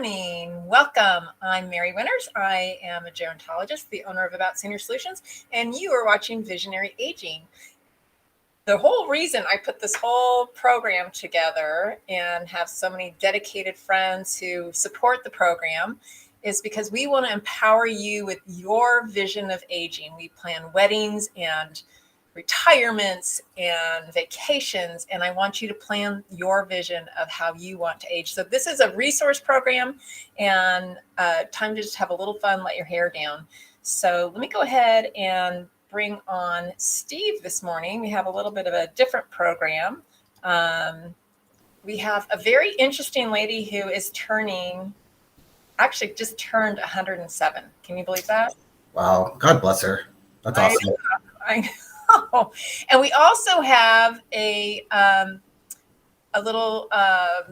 morning. Welcome. I'm Mary Winners. I am a gerontologist, the owner of About Senior Solutions, and you are watching Visionary Aging. The whole reason I put this whole program together and have so many dedicated friends who support the program is because we want to empower you with your vision of aging. We plan weddings and retirements and vacations, and I want you to plan your vision of how you want to age. So this is a resource program and time to just have a little fun, let your hair down. So let me go ahead and bring on Steve this morning. We have a little bit of a different program. We have a very interesting lady who is just turned 107. Can you believe that? Wow. God bless her. That's awesome. I know. And we also have a little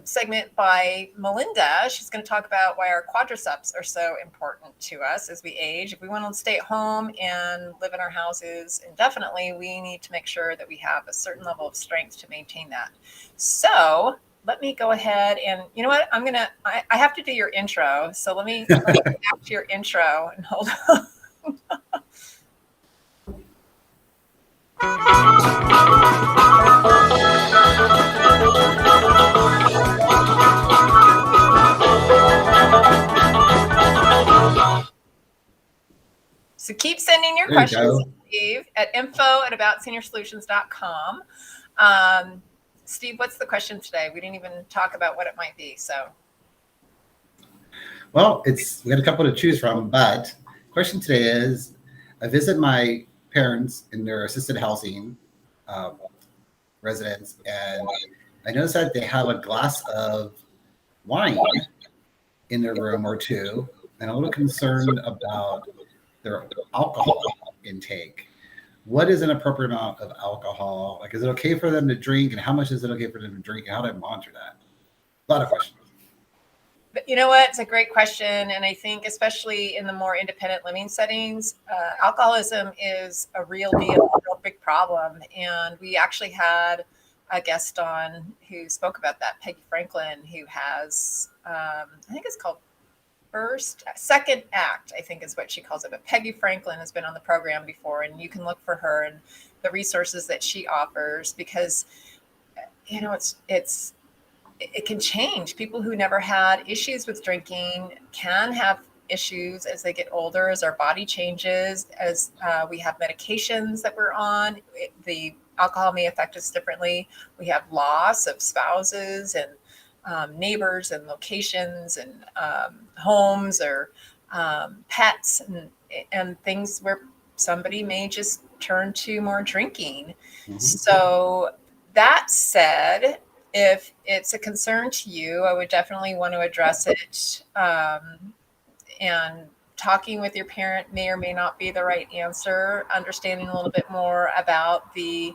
segment by Melinda. She's going to talk about why our quadriceps are so important to us as we age. If we want to stay at home and live in our houses indefinitely, we need to make sure that we have a certain level of strength to maintain that. So let me go ahead and, you know what, I have to do your intro. So let me go back to your intro and hold on. So keep sending your questions, Steve, at info@aboutsenior-solutions.com. Steve, what's the question today? We didn't even talk about what it might be. So, well, we got a couple to choose from, but question today is: I visit my parents in their assisted housing residence, and I noticed that they have a glass of wine in their room or two, and I'm a little concerned about their alcohol intake. What is an appropriate amount of alcohol? Like, is it okay for them to drink, and how much is it okay for them to drink, and how do I monitor that? A lot of questions. But you know what? It's a great question. And I think especially in the more independent living settings, alcoholism is a real deal, a real big problem. And we actually had a guest on who spoke about that, Peggy Franklin, who has, I think it's called Second Act, I think is what she calls it. But Peggy Franklin has been on the program before, and you can look for her and the resources that she offers because, you know, it can change. People who never had issues with drinking can have issues as they get older, as our body changes, as we have medications that we're on. The alcohol may affect us differently. We have loss of spouses and neighbors and locations and homes or pets and things where somebody may just turn to more drinking. Mm-hmm. So that said, if it's a concern to you, I would definitely want to address it. And talking with your parent may or may not be the right answer. Understanding a little bit more about the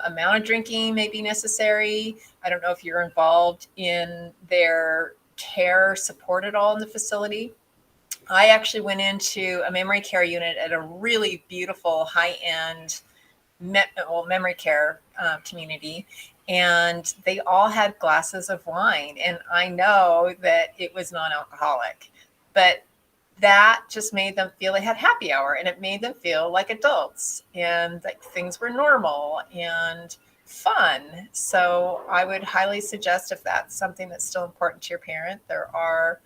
amount of drinking may be necessary. I don't know if you're involved in their care support at all in the facility. I actually went into a memory care unit at a really beautiful high-end memory care community, and they all had glasses of wine. And I know that it was non-alcoholic, but that just made them feel they had happy hour, and it made them feel like adults and like things were normal and fun. So I would highly suggest, if that's something that's still important to your parent, there are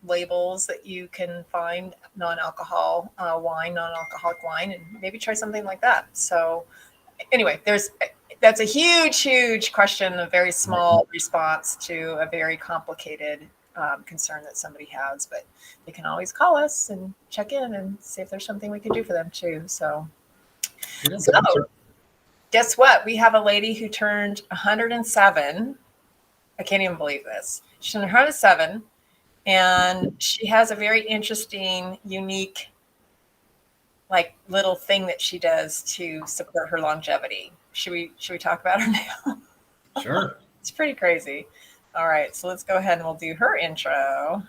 labels that you can find non-alcoholic wine, and maybe try something like that. So anyway, that's a huge question, a very small response to a very complicated concern that somebody has, but they can always call us and check in and see if there's something we can do for them too. So guess what? We have a lady who turned 107. I can't even believe this. She turned 107, and she has a very interesting, unique, like little thing that she does to support her longevity. Should we talk about her now? Sure. It's pretty crazy. All right, so let's go ahead and we'll do her intro.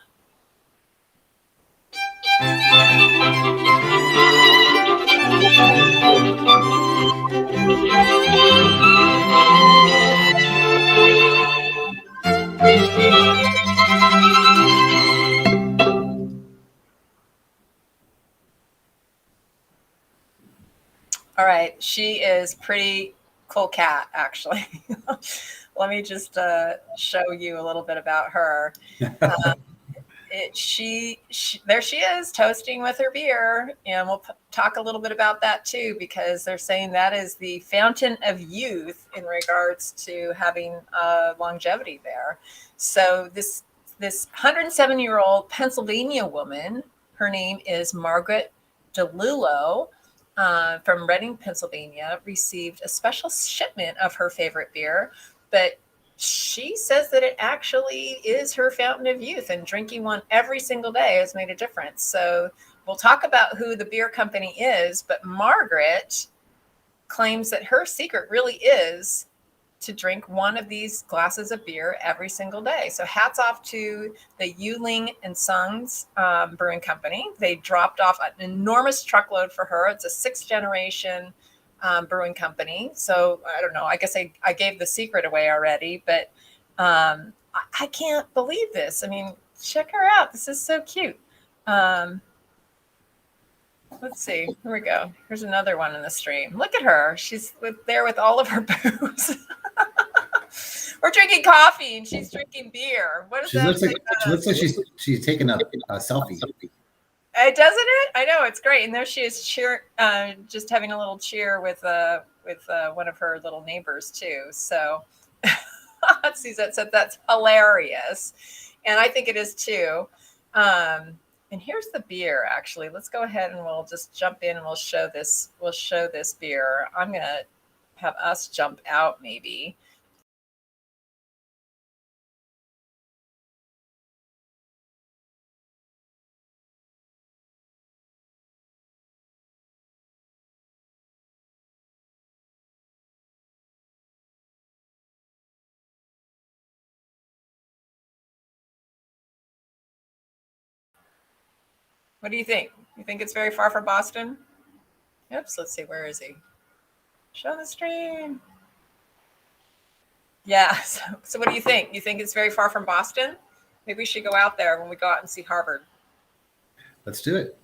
All right. She is pretty cool cat, actually. Let me just show you a little bit about her. Uh, there she is toasting with her beer, and we'll talk a little bit about that too, because they're saying that is the fountain of youth in regards to having longevity there. So this 107-year-old Pennsylvania woman, her name is Margaret DeLulo, from Reading, Pennsylvania, received a special shipment of her favorite beer, but she says that it actually is her fountain of youth, and drinking one every single day has made a difference. So we'll talk about who the beer company is, but Margaret claims that her secret really is to drink one of these glasses of beer every single day. So hats off to the Yuling and Sons Brewing Company. They dropped off an enormous truckload for her. It's a 6th generation brewing company. So I don't know. I guess I gave the secret away already, but I can't believe this. I mean, check her out. This is so cute. Let's see. Here we go. Here's another one in the stream. Look at her. She's there with all of her booze. We're drinking coffee and she's drinking beer. What does that say? She looks like she's taking a selfie. Doesn't it? I know, it's great. And there she is, just having a little cheer with one of her little neighbors too. So let's see. That's hilarious, and I think it is too. And here's the beer. Actually, let's go ahead and we'll just jump in and we'll show this. We'll show this beer. I'm gonna have us jump out maybe. What do you think? You think it's very far from Boston? Oops, let's see. Where is he? Show the stream. Yeah. So what do you think? You think it's very far from Boston? Maybe we should go out there when we go out and see Harvard. Let's do it.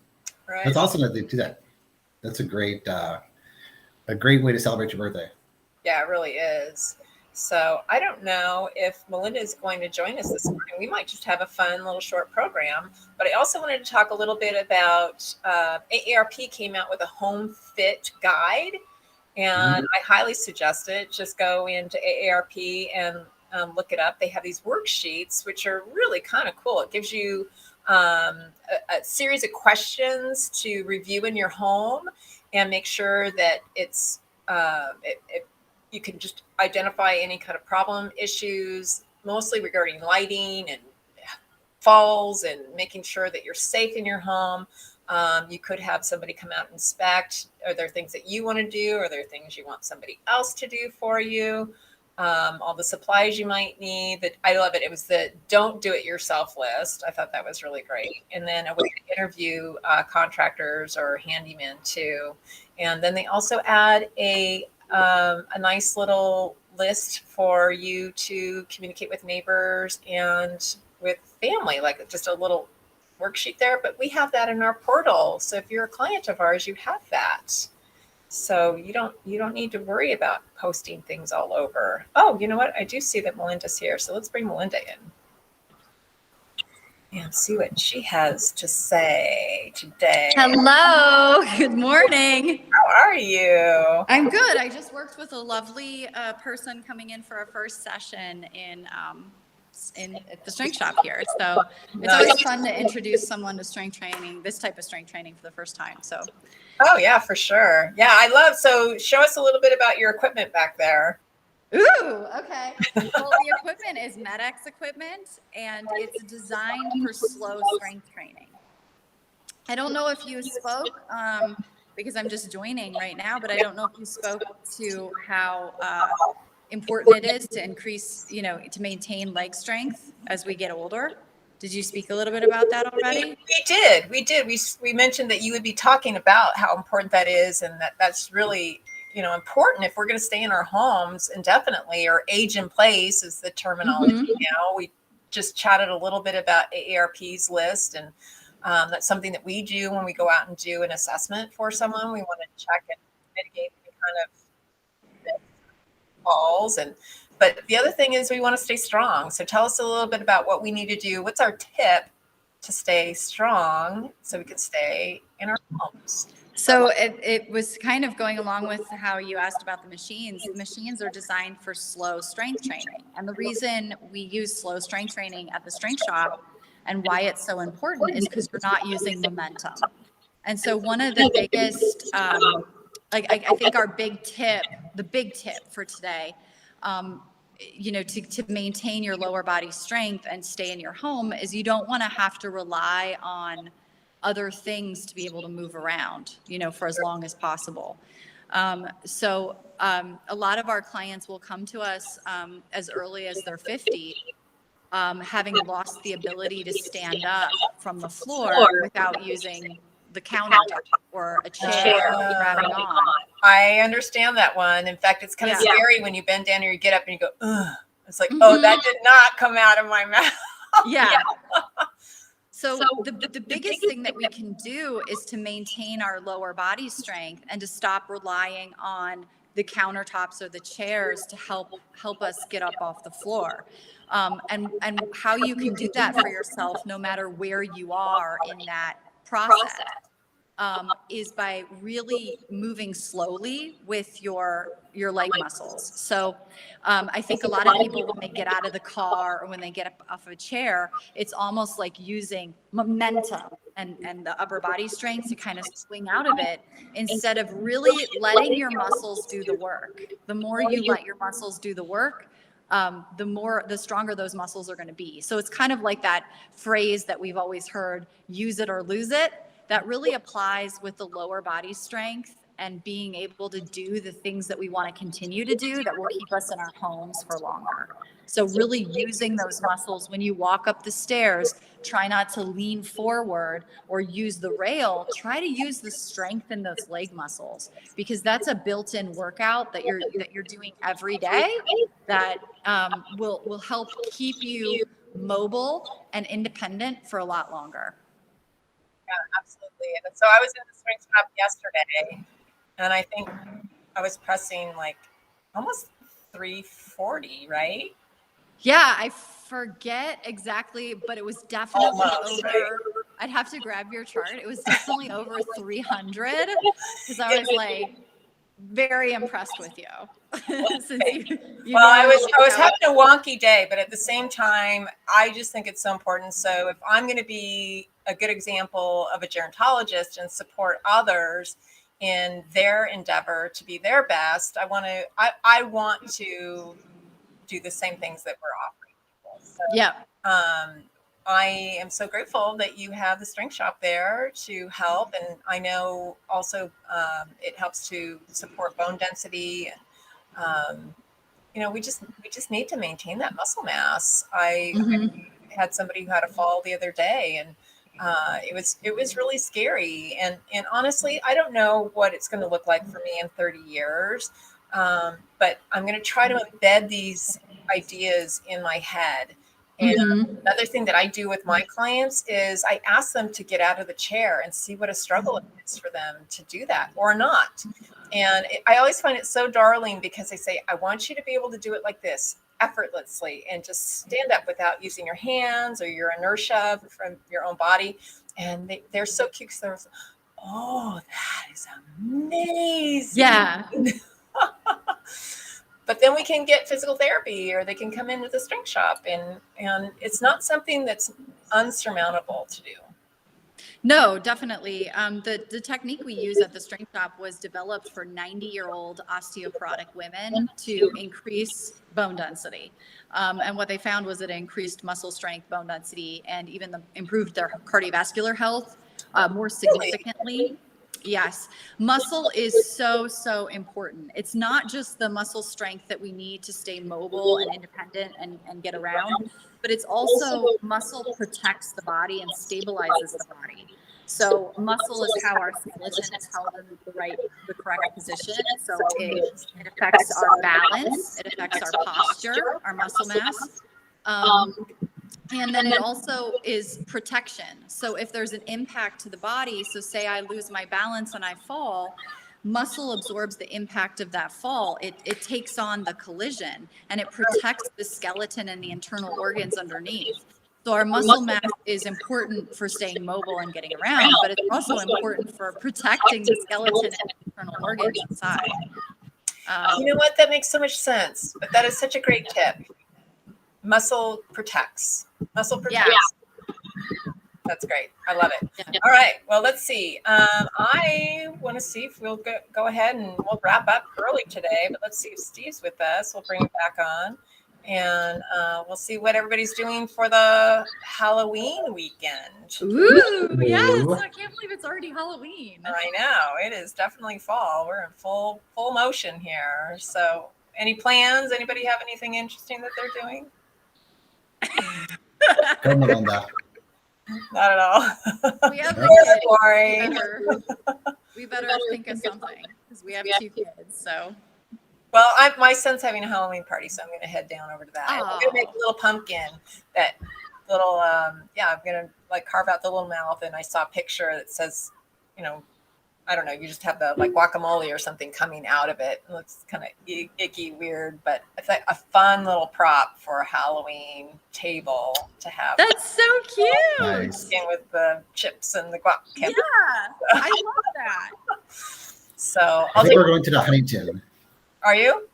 Right. That's awesome that they do that. That's a great way to celebrate your birthday. Yeah, it really is. So I don't know if Melinda is going to join us this morning. We might just have a fun little short program. But I also wanted to talk a little bit about AARP came out with a home fit guide, and I highly suggest it. Just go into AARP and look it up. They have these worksheets, which are really kind of cool. It gives you a series of questions to review in your home and make sure that it's you can just identify any kind of problem issues, mostly regarding lighting and falls and making sure that you're safe in your home. You could have somebody come out and inspect. Are there things that you want to do? Are there things you want somebody else to do for you? All the supplies you might need. That I love it. It was the don't do it yourself list. I thought that was really great. And then a way to interview contractors or handymen too. And then they also add a nice little list for you to communicate with neighbors and with family, like just a little worksheet there. But we have that in our portal. So if you're a client of ours, you have that. So you don't need to worry about posting things all over. Oh, you know what? I do see that Melinda's here. So let's bring Melinda in and see what she has to say today. Hello. Good morning. How are you? I'm good. I just worked with a lovely person coming in for our first session in at the strength shop here. So it's always fun to introduce someone to strength training, this type of strength training for the first time. So. Oh yeah, for sure. Yeah, I love. So show us a little bit about your equipment back there. Ooh, okay. Well, the equipment is MedX equipment, and it's designed for slow strength training. I don't know if you spoke, because I'm just joining right now, but I don't know if you spoke to how important it is to increase, to maintain leg strength as we get older. Did you speak a little bit about that already? We did. We mentioned that you would be talking about how important that is, and that's really important if we're going to stay in our homes indefinitely, or age in place is the terminology now. We just chatted a little bit about AARP's list, and that's something that we do when we go out and do an assessment for someone. We want to check and mitigate kind of falls. But the other thing is we want to stay strong. So tell us a little bit about what we need to do. What's our tip to stay strong so we can stay in our homes? So it was kind of going along with how you asked about the machines. The machines are designed for slow strength training. And the reason we use slow strength training at the strength shop and why it's so important is because you're not using momentum. And so one of the biggest, I think our big tip, the big tip for today, to maintain your lower body strength and stay in your home is you don't want to have to rely on other things to be able to move around, for as long as possible. So a lot of our clients will come to us as early as they're 50, having lost the ability to stand up from the floor without using the countertop or a chair grabbing on. I understand that one. In fact, it's kind of scary when you bend down or you get up and you go, ugh. It's like, oh, that did not come out of my mouth. Yeah. So the biggest thing that we can do is to maintain our lower body strength and to stop relying on the countertops or the chairs to help us get up off the floor. And how you can do that for yourself, no matter where you are in that process, is by really moving slowly with your leg muscles. So I think a lot of people, when they get out of the car or when they get up off a chair, it's almost like using momentum and the upper body strength to kind of swing out of it, instead of really letting your muscles do the work. The more you let your muscles do the work, the stronger those muscles are going to be. So it's kind of like that phrase that we've always heard, use it or lose it. That really applies with the lower body strength and being able to do the things that we want to continue to do that will keep us in our homes for longer. So really using those muscles when you walk up the stairs, try not to lean forward or use the rail. Try to use the strength in those leg muscles, because that's a built-in workout that you're doing every day that will help keep you mobile and independent for a lot longer. Yeah, absolutely. And so I was in the swing shop yesterday, and I think I was pressing like almost 340, right? Yeah, I forget exactly, but it was definitely Almost, over. right? I'd have to grab your chart. It was definitely over 300, because I was like very impressed with you. Since you Well, I normally was having a wonky day, but at the same time, I just think it's so important. So if I'm going to be a good example of a gerontologist and support others in their endeavor to be their best, I want to do the same things that we're offering people. So, yeah. I am so grateful that you have the strength shop there to help, and I know also it helps to support bone density. We just need to maintain that muscle mass. I had somebody who had a fall the other day, and it was really scary. And honestly, I don't know what it's going to look like for me in 30 years, but I'm going to try to embed these ideas in my head. And another thing that I do with my clients is I ask them to get out of the chair and see what a struggle it is for them to do that or not. And I always find it so darling, because they say, I want you to be able to do it like this, effortlessly, and just stand up without using your hands or your inertia from your own body. And they're so cute, because they're, oh, that is amazing. Yeah. But then we can get physical therapy, or they can come in with a strength shop, and it's not something that's unsurmountable to do. No, definitely. The technique we use at the strength shop was developed for 90-year-old osteoporotic women to increase bone density. And what they found was it increased muscle strength, bone density, and even improved their cardiovascular health more significantly. Yes. Muscle is so important. It's not just the muscle strength that we need to stay mobile and independent and get around, but it's also muscle protects the body and stabilizes the body. So muscle is how our skeleton is held in the correct position. So it affects our balance, it affects our posture, our muscle mass. And then it also is protection. So if there's an impact to the body, so say I lose my balance and I fall, muscle absorbs the impact of that fall, it takes on the collision and it protects the skeleton and the internal organs underneath. So our muscle mass is important for staying mobile and getting around, but it's also important for protecting the skeleton and internal organs inside. You know what? That makes so much sense. But that is such a great tip. Muscle protects. Muscle protects. Yeah. That's great. I love it. Yeah. All right. Well, let's see. I want to see if we'll go ahead and we'll wrap up early today. But let's see if Steve's with us. We'll bring him back on. And we'll see what everybody's doing for the Halloween weekend. Ooh, yes. I can't believe it's already Halloween. I know. It is definitely fall. We're in full motion here. So any plans? Anybody have anything interesting that they're doing? Go, Melinda. Not at all. We have the boring. We better think of something because we have 2 kids. So. Well, my son's having a Halloween party, so I'm going to head down over to that. I'm going to make a little pumpkin. That little, I'm going to like carve out the little mouth, and I saw a picture that says, I don't know, you just have the like guacamole or something coming out of it. It looks kind of icky, weird, but it's like a fun little prop for a Halloween table to have. That's so cute. Nice. With the chips and the guac. Yeah, I love that. So I think we're going to the Huntington. Are you?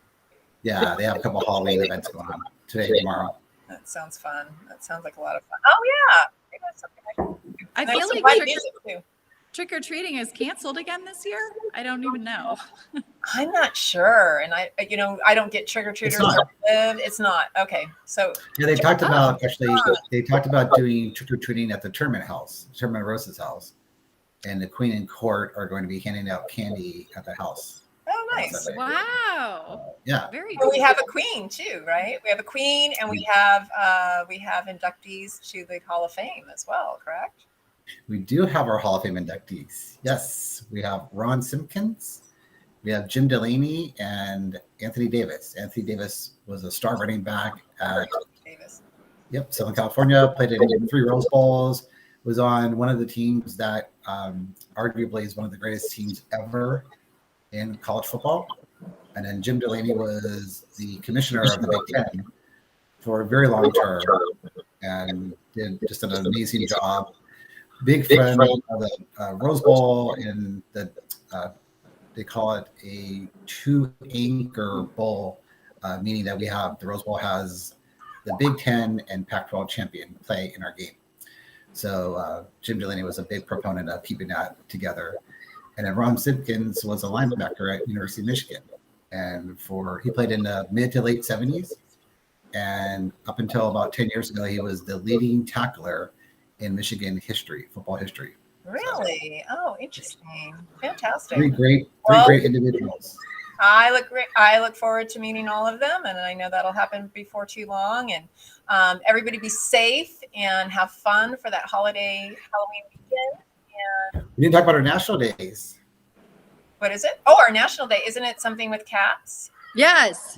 Yeah, they have a couple of Halloween events going on today and tomorrow. That sounds fun. That sounds like a lot of fun. Oh yeah, maybe that's something I can do. I feel like trick-or-treating is canceled again this year. I don't even know. I'm not sure, and I don't get trick-or-treaters. It's not okay. So yeah, they talked about they talked about doing trick-or-treating at the Tournament Rose's house, and the Queen and Court are going to be handing out candy at the house. Oh, nice! Wow. Yeah. Very. Well, we have a queen too, right? We have a queen, and we have inductees to the Hall of Fame as well. Correct? We do have our Hall of Fame inductees. Yes, we have Ron Simpkins, we have Jim Delaney, and Anthony Davis. Anthony Davis was a star running back at Southern California. Played in 3 Rose Bowls. Was on one of the teams that arguably is one of the greatest teams ever in college football. And then Jim Delaney was the commissioner of the Big Ten for a very long term and did just an amazing job. Big friend of the Rose Bowl, and they call it a 2-anchor bowl, meaning that the Rose Bowl has the Big Ten and Pac-12 champion play in our game. So Jim Delaney was a big proponent of keeping that together. And then Ron Simpkins was a linebacker at University of Michigan. And he played in the mid to late 70s. And up until about 10 years ago, he was the leading tackler in Michigan football history. Really? Oh, interesting. Fantastic. Three great individuals. I look forward to meeting all of them, and I know that'll happen before too long. And everybody be safe and have fun for that Halloween weekend. And we didn't talk about our national days. What is it? Oh, our national day. Isn't it something with cats? Yes.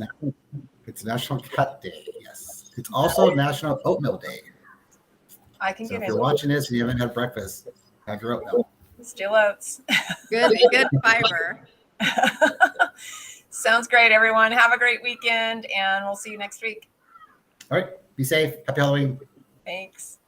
It's National Cat Day. Yes. It's also National Oatmeal Day. If you're watching this and you haven't had breakfast, have your oatmeal. Still oats. Good fiber. Sounds great, everyone. Have a great weekend, and we'll see you next week. All right. Be safe. Happy Halloween. Thanks.